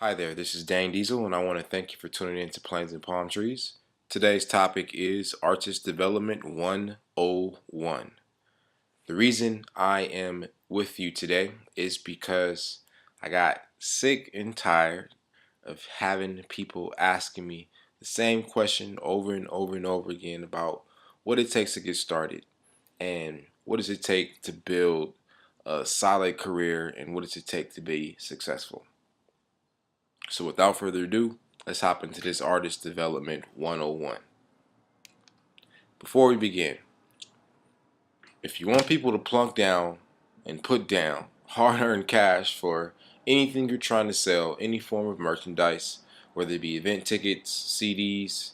Hi there, this is Dane Diesel, and I want to thank you for tuning in to Plains and Palm Trees. Today's topic is Artist Development 101. The reason I am with you today is because I got sick and tired of having people asking me the same question over and over and over again about what it takes to get started and what does it take to build a solid career and what does it take to be successful. So without further ado, let's hop into this Artist Development 101. Before we begin, if you want people to plunk down and put down hard-earned cash for anything you're trying to sell, any form of merchandise, whether it be event tickets, CDs,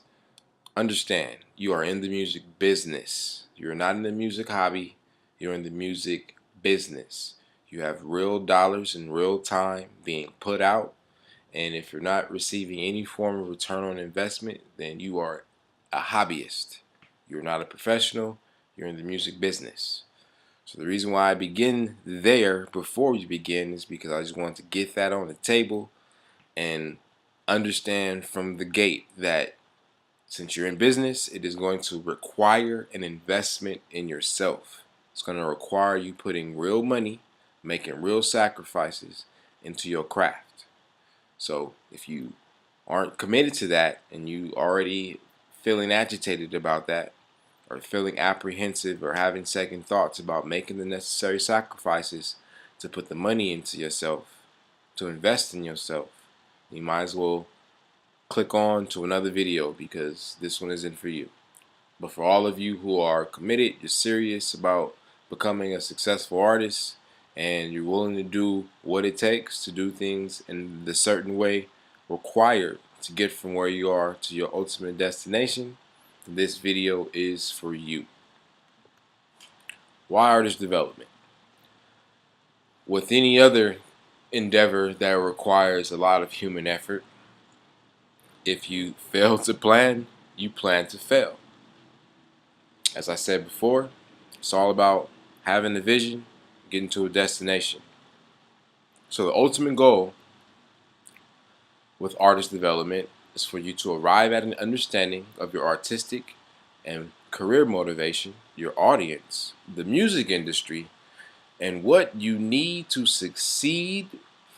understand you are in the music business. You're not in the music hobby, you're in the music business. You have real dollars in real time being put out. And if you're not receiving any form of return on investment, then you are a hobbyist. You're not a professional. You're in the music business. So the reason why I begin there before we begin is because I just want to get that on the table and understand from the gate that since you're in business, it is going to require an investment in yourself. It's going to require you putting real money, making real sacrifices into your craft. So if you aren't committed to that and you already feeling agitated about that or feeling apprehensive or having second thoughts about making the necessary sacrifices to put the money into yourself, to invest in yourself, you might as well click on to another video because this one isn't for you. But for all of you who are committed, you're serious about becoming a successful artist, and you're willing to do what it takes to do things in the certain way required to get from where you are to your ultimate destination, this video is for you. Why artist development? With any other endeavor that requires a lot of human effort, if you fail to plan, you plan to fail. As I said before, it's all about having a vision, getting to a destination. So the ultimate goal with artist development is for you to arrive at an understanding of your artistic and career motivation, your audience, the music industry, and what you need to succeed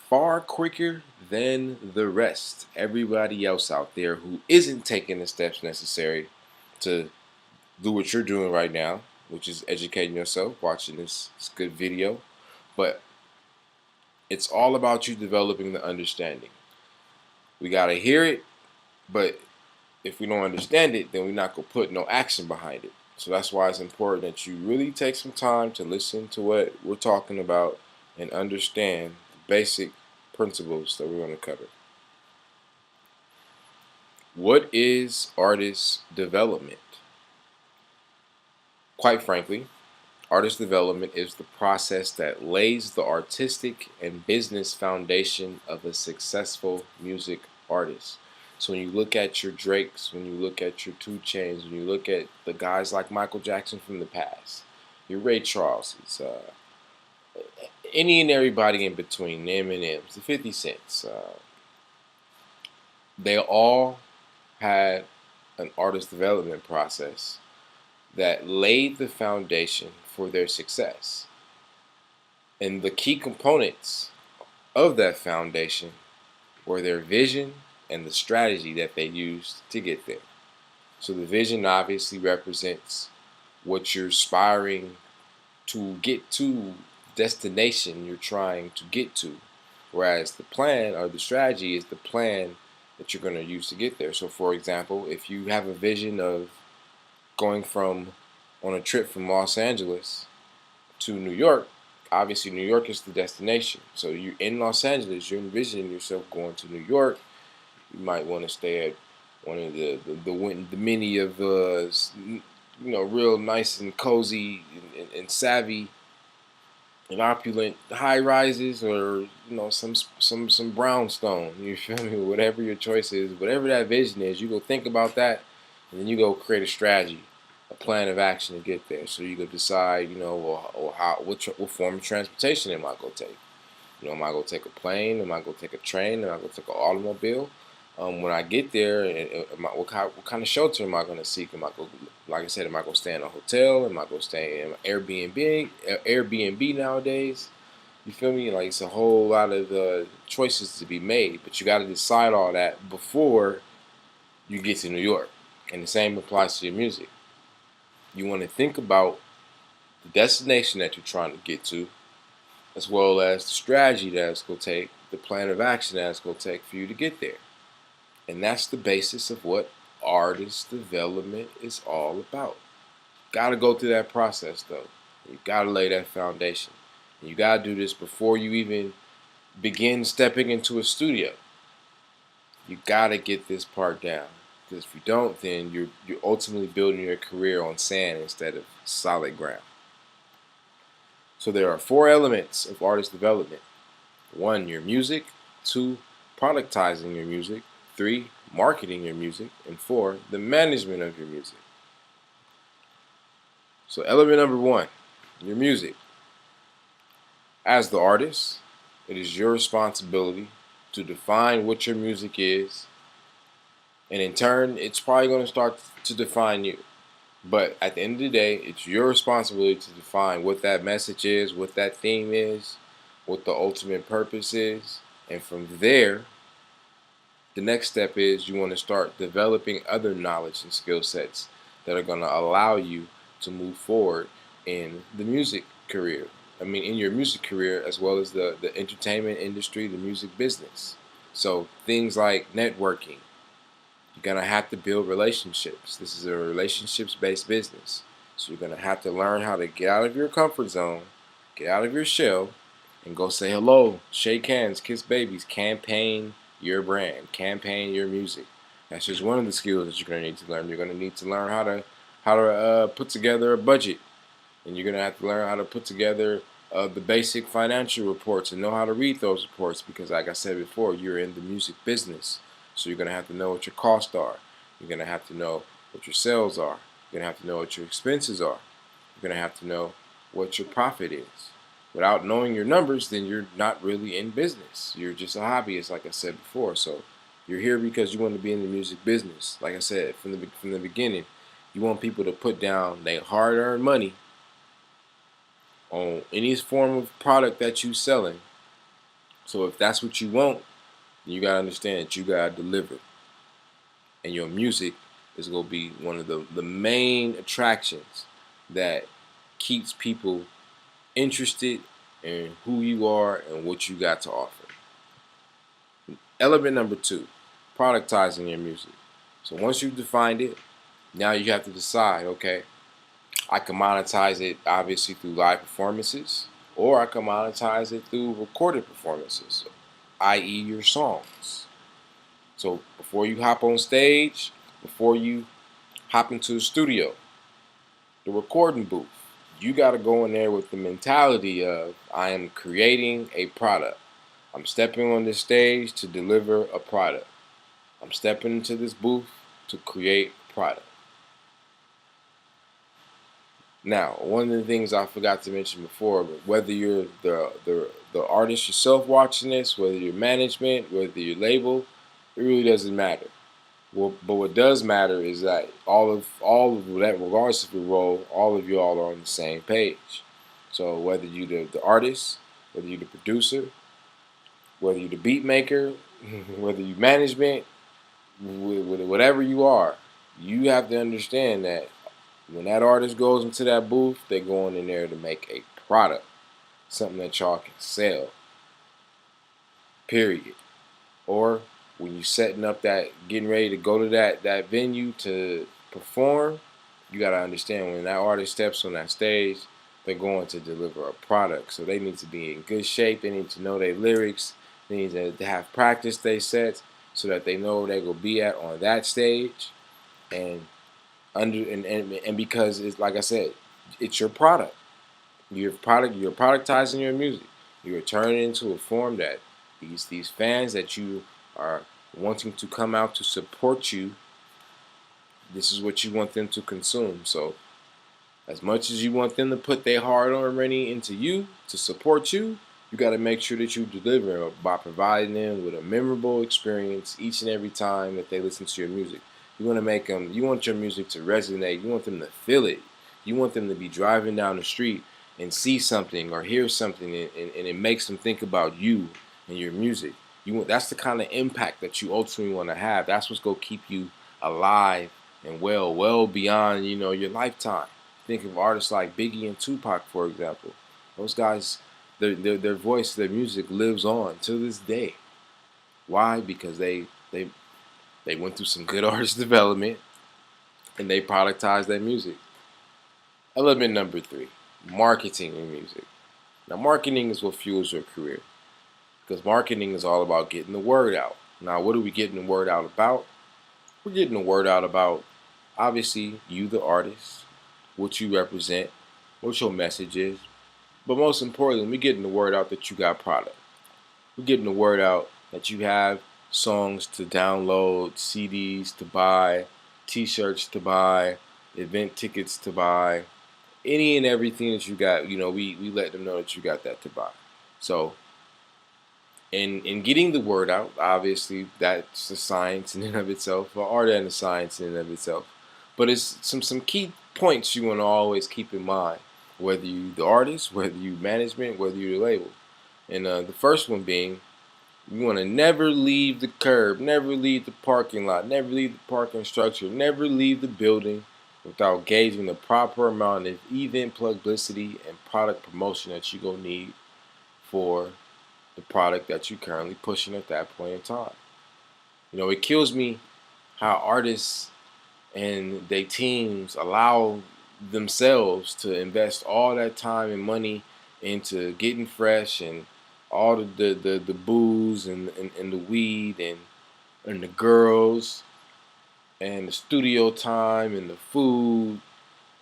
far quicker than the rest. Everybody else out there who isn't taking the steps necessary to do what you're doing right now, which is educating yourself, watching this good video. But it's all about you developing the understanding. We got to hear it, but if we don't understand it, then we're not going to put no action behind it. So that's why it's important that you really take some time to listen to what we're talking about and understand the basic principles that we're going to cover. What is artist development? Quite frankly, artist development is the process that lays the artistic and business foundation of a successful music artist. So when you look at your Drakes, when you look at your 2 Chainz, when you look at the guys like Michael Jackson from the past, your Ray Charleses, any and everybody in between, the Eminems, the 50 Cents, they all had an artist development process that laid the foundation for their success. And the key components of that foundation were their vision and the strategy that they used to get there. So the vision obviously represents what you're aspiring to get to, destination you're trying to get to, whereas the plan or the strategy is the plan that you're going to use to get there. So for example, if you have a vision of going on a trip from Los Angeles to New York, obviously New York is the destination. So you're in Los Angeles, you're envisioning yourself going to New York. You might want to stay at one of the many of real nice and cozy and savvy and opulent high rises, or some brownstone. You feel me? Whatever your choice is, whatever that vision is, you go think about that, and then you go create a strategy, a plan of action to get there. So you go decide, what form of transportation am I gonna take? You know, am I going to take a plane? Am I going to take a train? Am I going to take an automobile? When I get there, what kind of shelter am I going to seek? Am I going, like I said, am I going to stay in a hotel? Am I going to stay in Airbnb nowadays? You feel me? Like, it's a whole lot of choices to be made, but you got to decide all that before you get to New York. And the same applies to your music. You want to think about the destination that you're trying to get to, as well as the strategy that it's going to take, the plan of action that it's going to take for you to get there. And that's the basis of what artist development is all about. Got to go through that process, though. You got to lay that foundation. And you got to do this before you even begin stepping into a studio. You got to get this part down. Because if you don't, then you're ultimately building your career on sand instead of solid ground. So there are 4 elements of artist development. 1, your music. 2, productizing your music. 3, marketing your music. And 4, the management of your music. So element number 1, your music. As the artist, it is your responsibility to define what your music is, and in turn, it's probably going to start to define you. But at the end of the day, it's your responsibility to define what that message is, what that theme is, what the ultimate purpose is. And from there, the next step is you want to start developing other knowledge and skill sets that are going to allow you to move forward in the music career. I mean, in your music career, as well as the entertainment industry, the music business. So things like networking. You're going to have to build relationships. This is a relationships-based business. So you're going to have to learn how to get out of your comfort zone, get out of your shell, and go say hello, shake hands, kiss babies, campaign your brand, campaign your music. That's just one of the skills that you're going to need to learn. You're going to need to learn how to put together a budget, and you're going to have to learn how to put together the basic financial reports and know how to read those reports because, like I said before, you're in the music business. So you're going to have to know what your costs are. You're going to have to know what your sales are. You're going to have to know what your expenses are. You're going to have to know what your profit is. Without knowing your numbers, then you're not really in business. You're just a hobbyist, like I said before. So you're here because you want to be in the music business. Like I said, from the beginning, you want people to put down their hard-earned money on any form of product that you're selling. So if that's what you want, you got to understand that you got to deliver. And your music is going to be one of the main attractions that keeps people interested in who you are and what you got to offer. Element number 2, productizing your music. So once you've defined it, now you have to decide, okay, I can monetize it obviously through live performances, or I can monetize it through recorded performances, i.e. your songs. So before you hop on stage, before you hop into the studio, the recording booth, you got to go in there with the mentality of, I am creating a product. I'm stepping on this stage to deliver a product. I'm stepping into this booth to create a product. Now, one of the things I forgot to mention before, but whether you're the artist yourself watching this, whether you're management, whether you're label, it really doesn't matter. Well, but what does matter is that all of that, regardless of your role, all of you all are on the same page. So whether you're the artist, whether you're the producer, whether you're the beat maker, whether you management, whatever you are, you have to understand that when that artist goes into that booth, they're going in there to make a product, something that y'all can sell. Period. Or when you're setting up that, getting ready to go to that venue to perform, you got to understand when that artist steps on that stage, they're going to deliver a product. So they need to be in good shape. They need to know their lyrics. They need to have practiced their sets so that they know where they're going to be at on that stage. And because it's like I said, it's your product. You're productizing your music. You're turning it into a form that these fans that you are wanting to come out to support you, this is what you want them to consume. So as much as you want them to put their hard-earned money into you to support you, You got to make sure that you deliver by providing them with a memorable experience each and every time that they listen to your music. You want to make them. You want your music to resonate. You want them to feel it. You want them to be driving down the street and see something or hear something, and it makes them think about you and your music. That's the kind of impact that you ultimately want to have. That's what's gonna keep you alive and well beyond your lifetime. Think of artists like Biggie and Tupac, for example. Those guys, their voice, their music lives on to this day. Why? Because they went through some good artist development and they productized their music. Element number three: marketing in music. Now, marketing is what fuels your career because marketing is all about getting the word out. Now, what are we getting the word out about? We're getting the word out about, obviously, you, the artist, what you represent, what your message is. But most importantly, we're getting the word out that you got product. We're getting the word out that you have songs to download, CDs to buy, t-shirts to buy, event tickets to buy, any and everything that you got. We let them know that you got that to buy. So in getting the word out, obviously that's a science in and of itself, or art and a science in and of itself. But it's some key points you want to always keep in mind, whether you the artist, whether you management, whether you the label. And the first one being, you want to never leave the curb, never leave the parking lot, never leave the parking structure, never leave the building without gauging the proper amount of event publicity and product promotion that you're going to need for the product that you're currently pushing at that point in time. It kills me how artists and their teams allow themselves to invest all that time and money into getting fresh and all the booze and the weed and the girls and the studio time and the food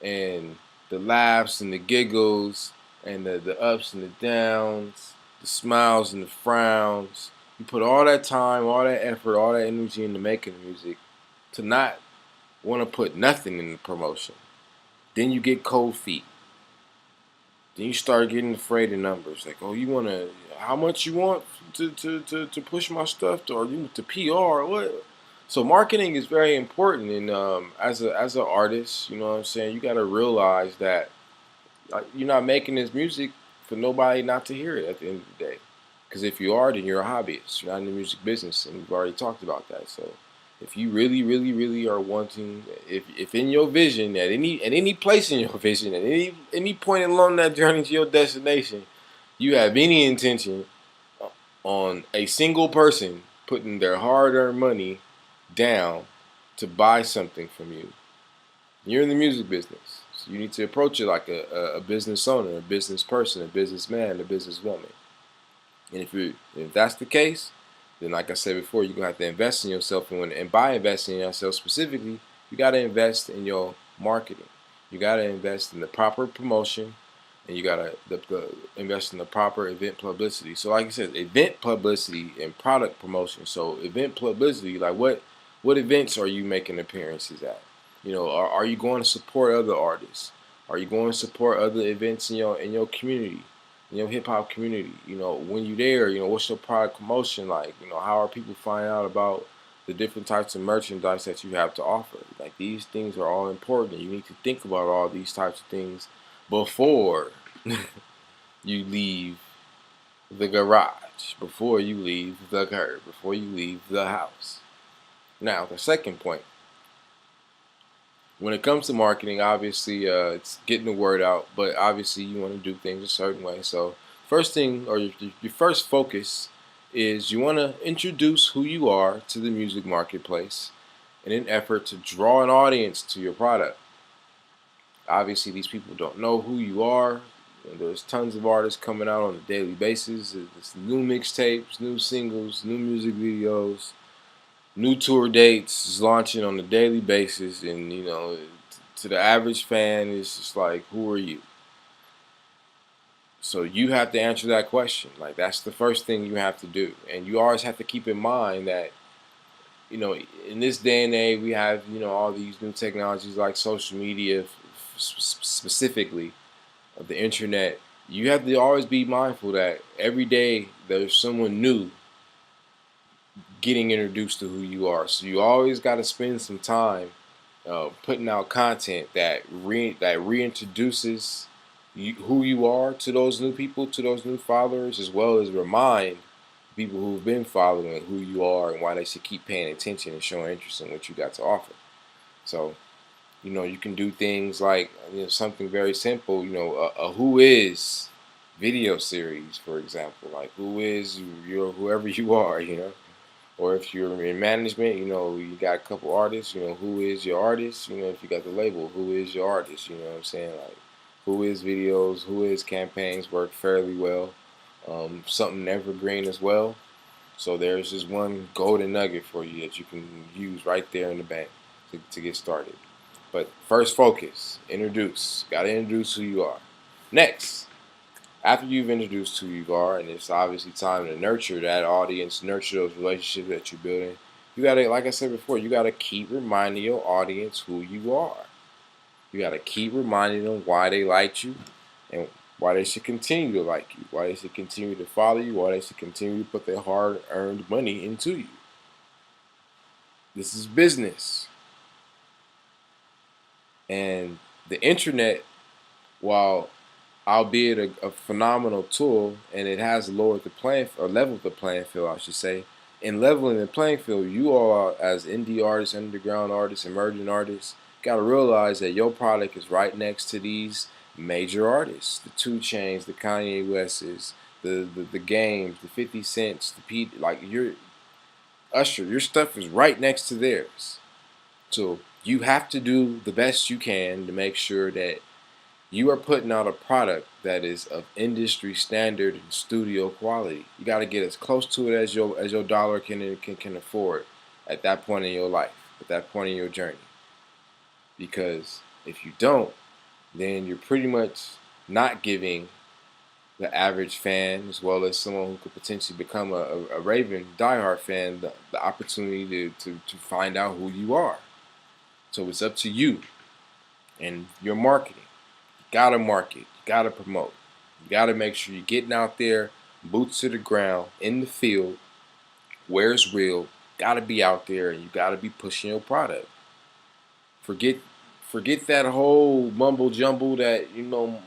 and the laughs and the giggles and the ups and the downs, the smiles and the frowns. You put all that time, all that effort, all that energy into making music to not want to put nothing in the promotion. Then you get cold feet. Then you start getting afraid of numbers. Like, oh, you want to, how much you want to push my stuff, or you to PR, or what? So marketing is very important, and as an artist, you know what I'm saying, you got to realize that you're not making this music for nobody not to hear it at the end of the day. Because if you are, then you're a hobbyist. You're not in the music business, and we've already talked about that. So if you really, really, really are wanting, if in your vision, at any place in your vision, at any point along that journey to your destination, you have any intention on a single person putting their hard-earned money down to buy something from you, you're in the music business. So you need to approach it like a business owner, a business person, a businessman, a businesswoman. And if that's the case, then like I said before, you're gonna have to invest in yourself, and by investing in yourself specifically, you gotta invest in your marketing. You gotta invest in the proper promotion, and you gotta invest in the proper event publicity. So like I said, event publicity and product promotion. So event publicity, like what events are you making appearances at? Are you going to support other artists? Are you going to support other events in your community? Hip hop community. When you're there, what's your product promotion like? How are people finding out about the different types of merchandise that you have to offer? Like, these things are all important. You need to think about all these types of things before you leave the garage, before you leave the curb, before you leave the house. Now, the second point. When it comes to marketing, obviously, it's getting the word out, but obviously you want to do things a certain way. So first thing, or your first focus is you want to introduce who you are to the music marketplace in an effort to draw an audience to your product. Obviously, these people don't know who you are. There's tons of artists coming out on a daily basis. There's new mixtapes, new singles, new music videos, new tour dates is launching on a daily basis, and to the average fan, it's just like, who are you? So you have to answer that question. Like, that's the first thing you have to do, and you always have to keep in mind that in this day and age, we have all these new technologies like social media, specifically of the internet. you have to always be mindful that every day there's someone new getting introduced to who you are. So you always got to spend some time putting out content that reintroduces who you are to those new people, to those new followers, as well as remind people who've been following who you are and why they should keep paying attention and showing interest in what you got to offer. So, you can do things like something very simple. A who is video series, for example. Like, who is whoever you are. Or if you're in management, you got a couple artists, who is your artist? If you got the label, who is your artist? You know what I'm saying? Like, who is videos, who is campaigns work fairly well. Something evergreen as well. So there's just one golden nugget for you that you can use right there in the bank to get started. But first, focus, introduce. Got to introduce who you are. Next, after you've introduced who you are, and it's obviously time to nurture that audience, nurture those relationships that you're building, you gotta, like I said before, you gotta keep reminding your audience who you are. You gotta keep reminding them why they liked you, and why they should continue to like you, why they should continue to follow you, why they should continue to put their hard-earned money into you. This is business, and the internet, while albeit a phenomenal tool, and it has lowered the playing or leveled the playing field, I should say. In leveling the playing field, you all as indie artists, underground artists, emerging artists, got to realize that your product is right next to these major artists, the 2 Chainz, the Kanye West's, the Games, the 50 Cents, the Pete, like your Usher, your stuff is right next to theirs. So you have to do the best you can to make sure that you are putting out a product that is of industry standard and studio quality. You got to get as close to it as your dollar can afford at that point in your life, at that point in your journey. Because if you don't, then you're pretty much not giving the average fan, as well as someone who could potentially become a Raven diehard fan, the opportunity to find out who you are. So it's up to you and your marketing. Gotta market, you gotta promote, you gotta make sure you're getting out there, boots to the ground, in the field, where it's real. Gotta be out there, and you gotta be pushing your product. Forget, forget that whole mumble jumble that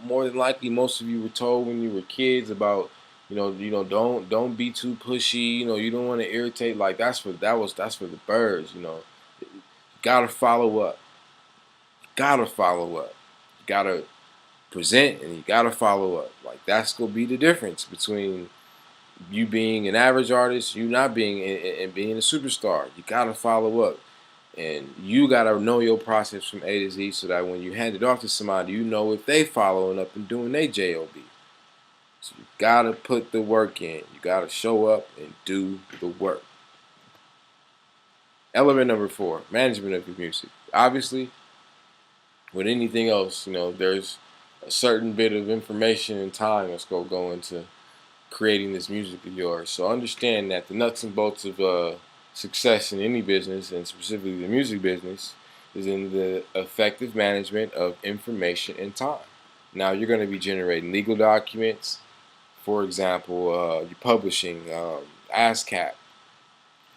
more than likely most of you were told when you were kids about. Don't be too pushy. You don't want to irritate. Like that's for the birds. You gotta follow up. Gotta follow up. You gotta present, and you gotta follow up. Like that's gonna be the difference between you being an average artist, you not being, and being a superstar. You gotta follow up, and you gotta know your process from A to Z, so that when you hand it off to somebody, you know if they following up and doing their job. So you gotta put the work in. You gotta show up and do the work. Element number 4: management of your music. Obviously, with anything else, there's a certain bit of information and time that's going to go into creating this music of yours. So understand that the nuts and bolts of success in any business, and specifically the music business, is in the effective management of information and time. Now you're going to be generating legal documents. For example, you're publishing ASCAP.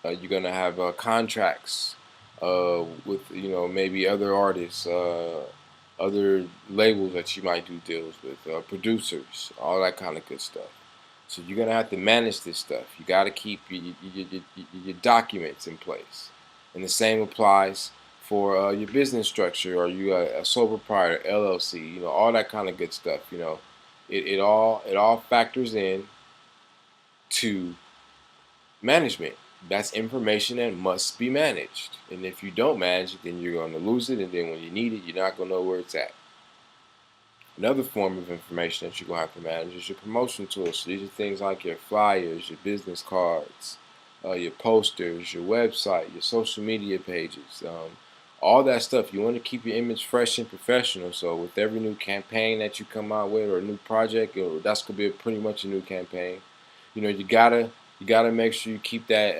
You're going to have contracts with maybe other artists, other labels that you might do deals with, producers, all that kind of good stuff. So you're gonna have to manage this stuff. You got to keep your documents in place, and the same applies for your business structure, or you a sole proprietor, LLC. All that kind of good stuff. It all factors in to management. That's information that must be managed. And if you don't manage it, then you're going to lose it. And then when you need it, you're not going to know where it's at. Another form of information that you're going to have to manage is your promotion tools. So these are things like your flyers, your business cards, your posters, your website, your social media pages, all that stuff. You want to keep your image fresh and professional. So with every new campaign that you come out with, or a new project, that's going to be pretty much a new campaign. You gotta make sure you keep that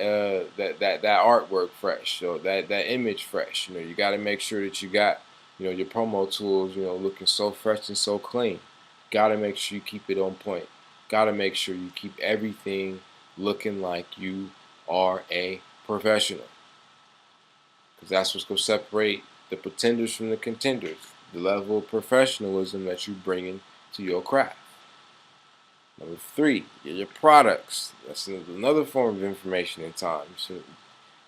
artwork fresh, so that image fresh. You gotta make sure that you got your promo tools looking so fresh and so clean. Gotta make sure you keep it on point. Gotta make sure you keep everything looking like you are a professional. Because that's what's going to separate the pretenders from the contenders. The level of professionalism that you bring into your craft. Number three, your products. That's another form of information in time. So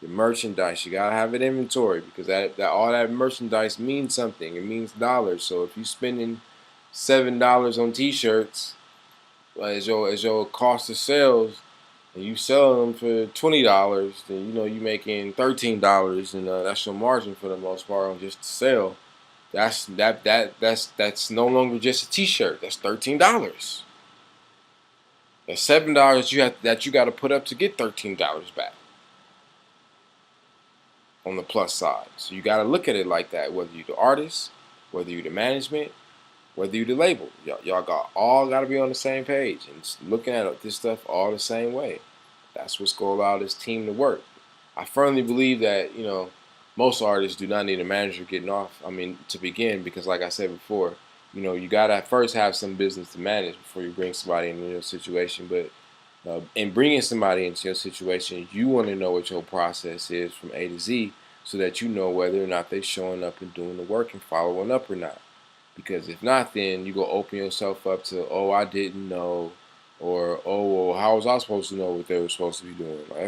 your merchandise, you gotta have an inventory because that all that merchandise means something. It means dollars. So if you're spending $7 on T-shirts as your cost of sales, and you sell them for $20, then you making $13, and that's your margin for the most part on just the sale. That's no longer just a T-shirt. That's $13. That's $7 that you got to put up to get $13 back on the plus side. So you got to look at it like that. Whether you're the artist, whether you're the management, whether you're the label, y'all got to be on the same page and looking at this stuff all the same way. That's what's going to allow this team to work. I firmly believe that most artists do not need a manager getting off. I mean, to begin, because like I said before, you gotta first have some business to manage before you bring somebody into your situation. But in bringing somebody into your situation, you want to know what your process is from A to Z, so that you know whether or not they're showing up and doing the work and following up or not. Because if not, then you go open yourself up to, oh, I didn't know, or oh, well, how was I supposed to know what they were supposed to be doing? Like,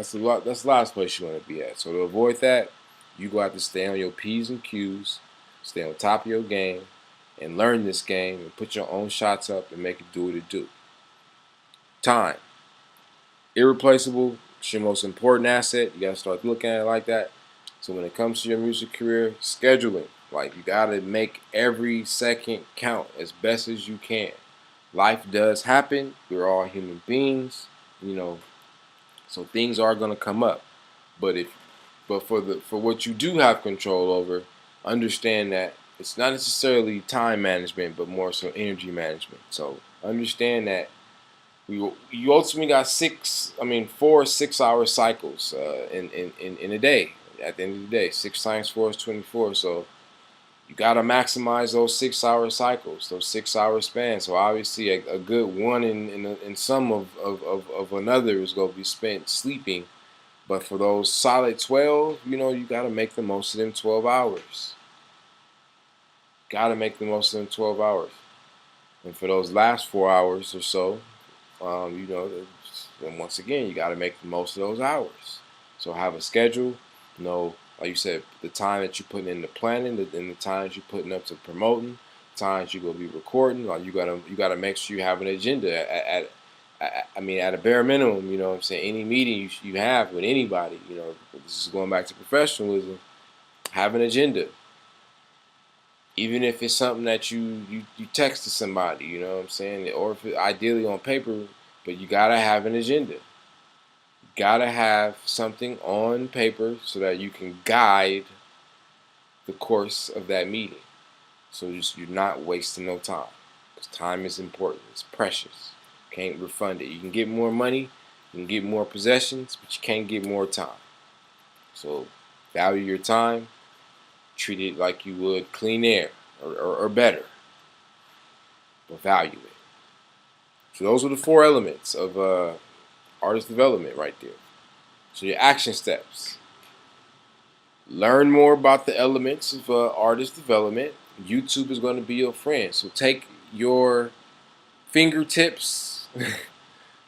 that's the last place you want to be at. So to avoid that, you got to stay on your P's and Q's, stay on top of your game, and learn this game and put your own shots up and make it do what it do. Time. Irreplaceable. It's your most important asset. You got to start looking at it like that. So when it comes to your music career, scheduling. Like, you got to make every second count as best as you can. Life does happen. We're all human beings, so things are going to come up. But for what you do have control over, understand that it's not necessarily time management, but more so energy management. So understand that you ultimately got 4 6-hour cycles in a day. At the end of the day, 6 times 4 is 24. So you got to maximize those 6-hour cycles, those 6-hour spans. So obviously a good one in some of another is going to be spent sleeping. But for those solid 12, you got to make the most of them 12 hours. Got to make the most of them 12 hours. And for those last 4 hours or so, then once again, you got to make the most of those hours. So have a schedule. Like you said, the time that you're putting into planning, and the times you're putting up to promoting, times you're gonna be recording. Like you gotta make sure you have an agenda at a bare minimum. You know what I'm saying? Any meeting you have with anybody, this is going back to professionalism. Have an agenda. Even if it's something that you text to somebody, you know what I'm saying, or if it's ideally on paper, but you gotta have an agenda. Gotta have something on paper so that you can guide the course of that meeting. So you're not wasting no time. Because time is important. It's precious. You can't refund it. You can get more money, you can get more possessions, but you can't get more time. So value your time. Treat it like you would clean air or better. But value it. So those are the 4 elements of artist development right there. So your action steps. Learn more about the elements of artist development. YouTube is going to be your friend. So take your fingertips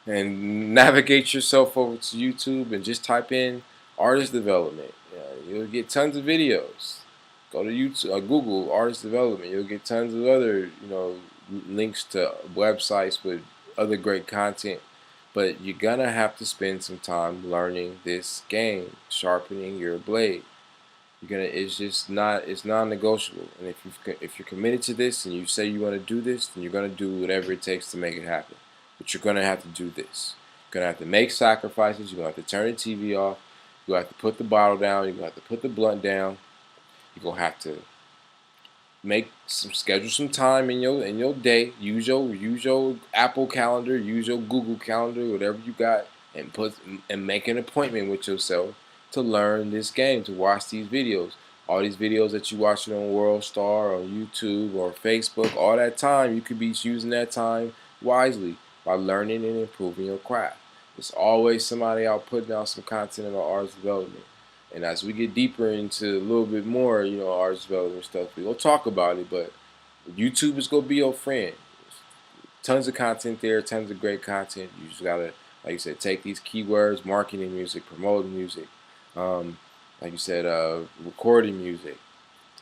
and navigate yourself over to YouTube and just type in artist development. You'll get tons of videos. Go to YouTube or Google artist development. You'll get tons of other, links to websites with other great content. But you're gonna have to spend some time learning this game, sharpening your blade. It's non-negotiable. And if you're committed to this and you say you want to do this, then you're gonna do whatever it takes to make it happen. But you're gonna have to do this. You're gonna have to make sacrifices. You're gonna have to turn the TV off. You're gonna have to put the bottle down. You're gonna have to put the blunt down. You're gonna have to schedule some time in your day. Use your Apple calendar, use your Google calendar, whatever you got, and make an appointment with yourself to learn this game, to watch these videos. All these videos that you watching on World Star, on YouTube, or Facebook, all that time, you could be using that time wisely by learning and improving your craft. There's always somebody out putting out some content about artist development. And as we get deeper into a little bit more, artist development stuff, we're going to talk about it, but YouTube is going to be your friend. Tons of content there, tons of great content. You just got to, like you said, take these keywords, marketing music, promoting music, like you said, recording music,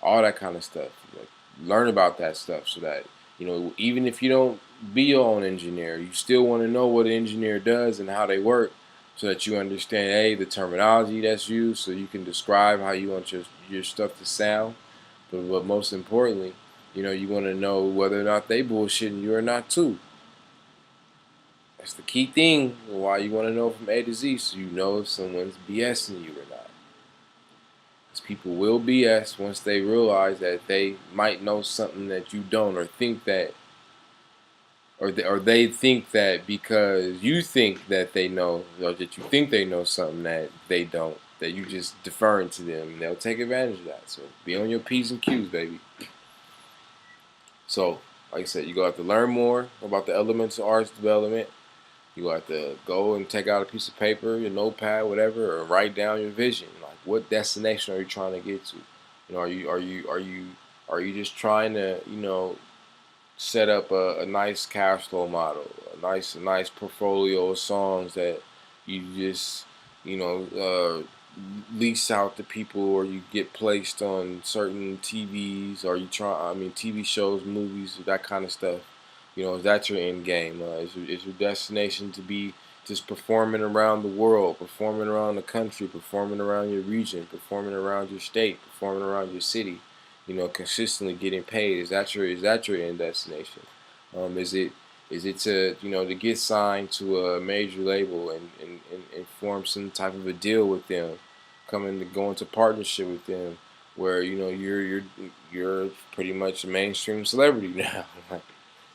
all that kind of stuff. Like, learn about that stuff so that, even if you don't be your own engineer, you still want to know what an engineer does and how they work so that you understand, the terminology that's used so you can describe how you want your stuff to sound. But most importantly, you want to know whether or not they bullshitting you or not too. That's the key thing why you want to know from A to Z, so you know if someone's BSing you or not. Because people will BS once they realize that they might know something that you don't, or think that, or they think that because you think that they know, or that you think they know something that they don't, that you just deferring to them, and they'll take advantage of that. So be on your P's and Q's, baby. So, like I said, you go have to learn more about the elements of artist development. You have to go and take out a piece of paper, your notepad, whatever, or write down your vision. Like, what destination are you trying to get to? Are you just trying to, set up a nice cash flow model, a nice portfolio of songs that you just, lease out to people, or you get placed on certain TVs, or TV shows, movies, that kind of stuff. Is that your end game? Is your destination to be just performing around the world, performing around the country, performing around your region, performing around your state, performing around your city? Consistently getting paid. Is that your end destination? Is it to get signed to a major label and form some type of a deal with them, go into partnership with them, where you're pretty much a mainstream celebrity now.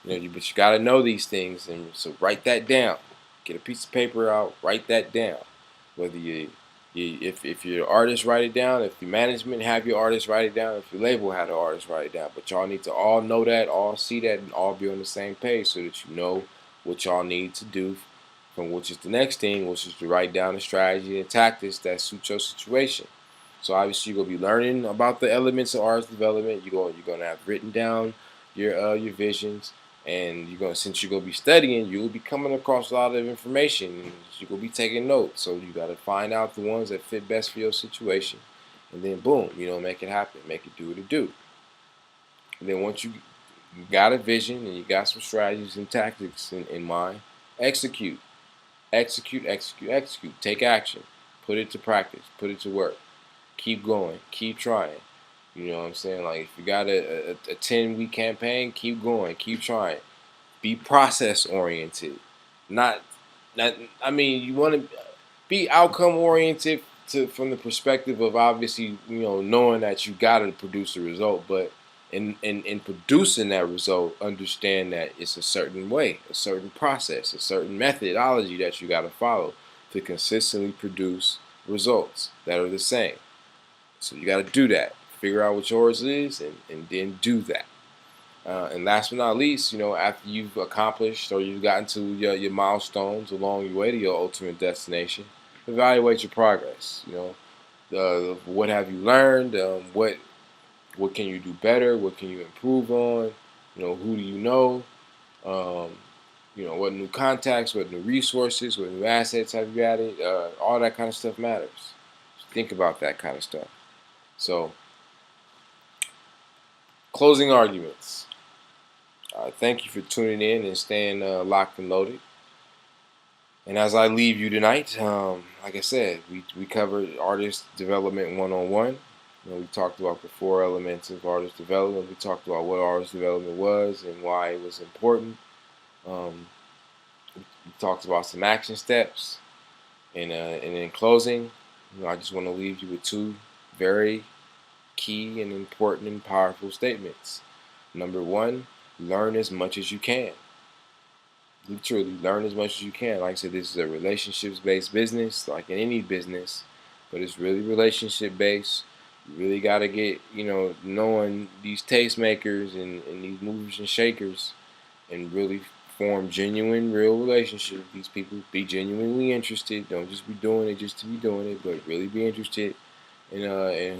But you got to know these things, and so write that down. Get a piece of paper out, write that down. Whether if your artist, write it down. If your management have your artist, write it down. If your label had an artist, write it down. But y'all need to all know that, all see that, and all be on the same page so that you know what y'all need to do. From which is the next thing, which is to write down the strategy and tactics that suit your situation. So obviously you're gonna be learning about the elements of artist development. You're gonna have written down your visions, and since you're gonna be studying, you'll be coming across a lot of information. And you're gonna be taking notes, so you gotta find out the ones that fit best for your situation, and then boom, make it happen, make it do what it do. And then once you got a vision and you got some strategies and tactics in mind, execute, execute, execute, execute. Take action, put it to practice, put it to work. Keep going, keep trying. You know what I'm saying? Like, if you got a 10-week campaign, keep going, keep trying. Be process oriented. Not I mean, you want to be outcome oriented from the perspective of, obviously, knowing that you got to produce a result, but in producing that result, understand that it's a certain way, a certain process, a certain methodology that you got to follow to consistently produce results that are the same. So you got to do that. Figure out what yours is, and then do that. And last but not least, after you've accomplished or you've gotten to your milestones along your way to your ultimate destination, evaluate your progress. What have you learned? What can you do better? What can you improve on? Who do you know? What new contacts, what new resources, what new assets have you added? All that kind of stuff matters. So think about that kind of stuff. So, closing arguments. Thank you for tuning in and staying locked and loaded. And as I leave you tonight, like I said, we covered artist development 101. We talked about the 4 elements of artist development. We talked about what artist development was and why it was important. We talked about some action steps. And in closing, I just want to leave you with 2 very key and important and powerful statements. Number 1, learn as much as you can. Literally, learn as much as you can. Like I said, this is a relationships-based business, like in any business, but it's really relationship-based. You really got to get, knowing these tastemakers and these movers and shakers, and really form genuine, real relationships with these people. Be genuinely interested. Don't just be doing it just to be doing it, but really be interested in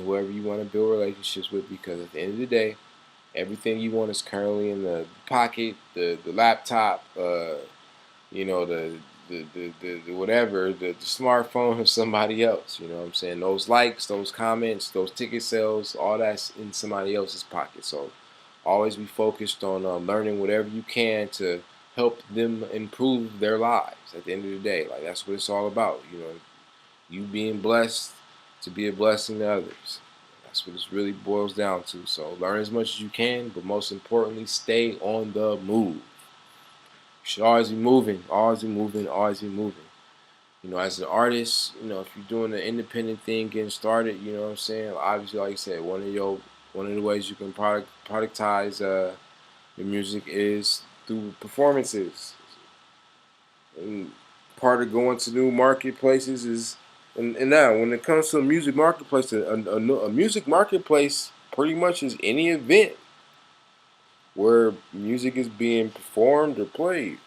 whoever you want to build relationships with. Because at the end of the day, everything you want is currently in the pocket, the laptop, the whatever, the smartphone of somebody else. You know what I'm saying? Those likes, those comments, those ticket sales, all that's in somebody else's pocket. So always be focused on learning whatever you can to help them improve their lives. At the end of the day, like that's what it's all about. You being blessed to be a blessing to others. That's what it really boils down to. So learn as much as you can, but most importantly, stay on the move. You should always be moving, always be moving, always be moving. As an artist, if you're doing an independent thing, getting started, you know what I'm saying? Obviously, like I said, one of the ways you can productize your music is through performances. And part of going to new marketplaces is, and now when it comes to a music marketplace, a music marketplace pretty much is any event where music is being performed or played,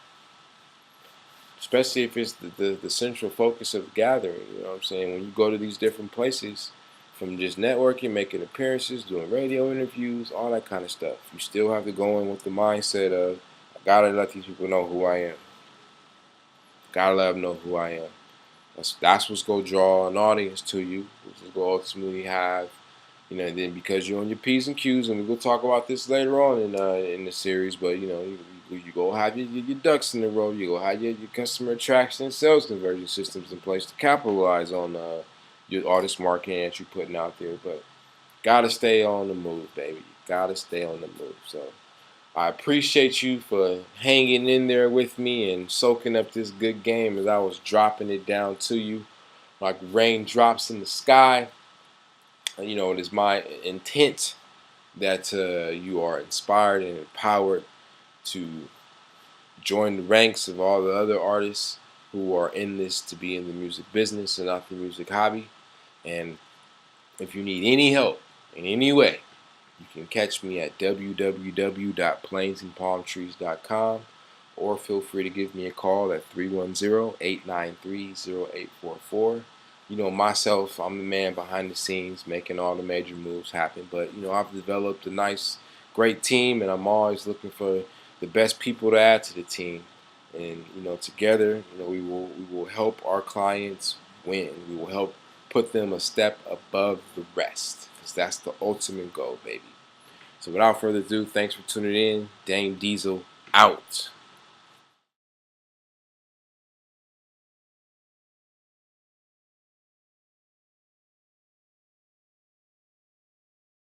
especially if it's the central focus of the gathering. You know what I'm saying? When you go to these different places, from just networking, making appearances, doing radio interviews, all that kind of stuff, you still have to go in with the mindset of, I gotta let these people know who I am. Gotta let them know who I am. That's what's gonna draw an audience to you, which is gonna ultimately have, and then because you're on your P's and Q's, and we'll talk about this later on in the series, but you go have your ducks in a row. You go have your customer attraction and sales conversion systems in place to capitalize on your artist marketing that you're putting out there. But gotta stay on the move, baby. Gotta stay on the move. So I appreciate you for hanging in there with me and soaking up this good game as I was dropping it down to you like raindrops in the sky. It is my intent that you are inspired and empowered to join the ranks of all the other artists who are in this to be in the music business and not the music hobby. And if you need any help in any way, you can catch me at www.plainsandpalmtrees.com, or feel free to give me a call at 310-893-0844. Myself, I'm the man behind the scenes making all the major moves happen. But, I've developed a nice, great team, and I'm always looking for the best people to add to the team. And, together, we will help our clients win. We will help put them a step above the rest, because that's the ultimate goal, baby. So without further ado, thanks for tuning in. Dame Diesel out.